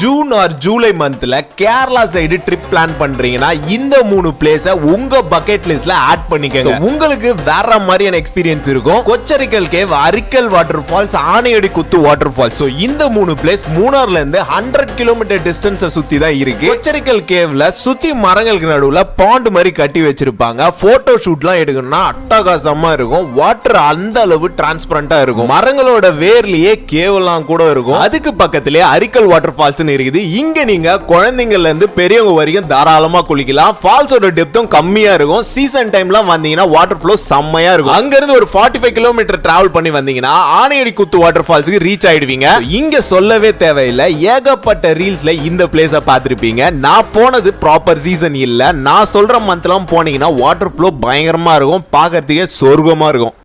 June R July மந்த்ல Kerala side trip plan பண்றீங்கன்னா இந்த 3 பிளேஸ உங்க பக்கெட் லிஸ்ட்ல ஆட் பண்ணிக்கங்க. உங்களுக்கு வேற மாதிரியான எக்ஸ்பீரியன்ஸ் இருக்கும். கொச்சரிக்கல் கேவ், அரிக்கல் வாட்டர் ஃபால்ஸ், ஆனையடி குத்து வாட்டர் ஃபால்ஸ். இந்த 3 பிளேஸ் மூணார்ல இருந்து 100 கிலோமீட்டர் டிஸ்டன்ஸ் சுத்தி தான் இருக்கு. கொச்சரிக்கல் கேவ்ல சுத்தி மரங்களுக்கு நடுவுல பாண்ட் மாதிரி கட்டி வச்சிருப்பாங்க. போட்டோ ஷூட்லாம் எடுக்கணும்னா அட்டகாசமா இருக்கும். வாட்டர் அந்த அளவு டிரான்ஸ்பரண்டா இருக்கும். மரங்களோட வேர்லயே கேவ்லாம் கூட இருக்கும். அதுக்கு பக்கத்திலே அரிக்கல் வாட்டர் ஃபால்ஸ் இருக்குது. இங்க நீங்க குழந்தைங்கள்ல இருந்து பெரியவங்க வரைக்கும் தாராளமா குளிக்கலாம். ஃபால்ஸோட டெப்த்தும் கம்மியா இருக்கும். சீசன் டைம்ல வந்தீங்கன்னா வாட்டர் ஃப்ளோ செம்மையா இருக்கும். அங்க இருந்து ஒரு 45 கிலோமீட்டர் டிராவல் பண்ணி வந்தீங்கன்னா ஆனையடி குத்து வாட்டர் ஃபால்ஸ்க்கு ரீச் ஆயிடுவீங்க. இங்க சொல்லவே தேவையில்லை, ஏகப்பட்ட ரீல்ஸ்ல இந்த பிளேஸ பார்த்திருப்பீங்க. நான் போனது ப்ராப்பர் சீசன் இல்ல. நான் சொல்ற மந்த்லாம் போனீங்கன்னா வாட்டர் ஃப்ளோ பயங்கரமா இருக்கும். பார்க்கிறதுக்கே சொர்க்கமா இருக்கும்.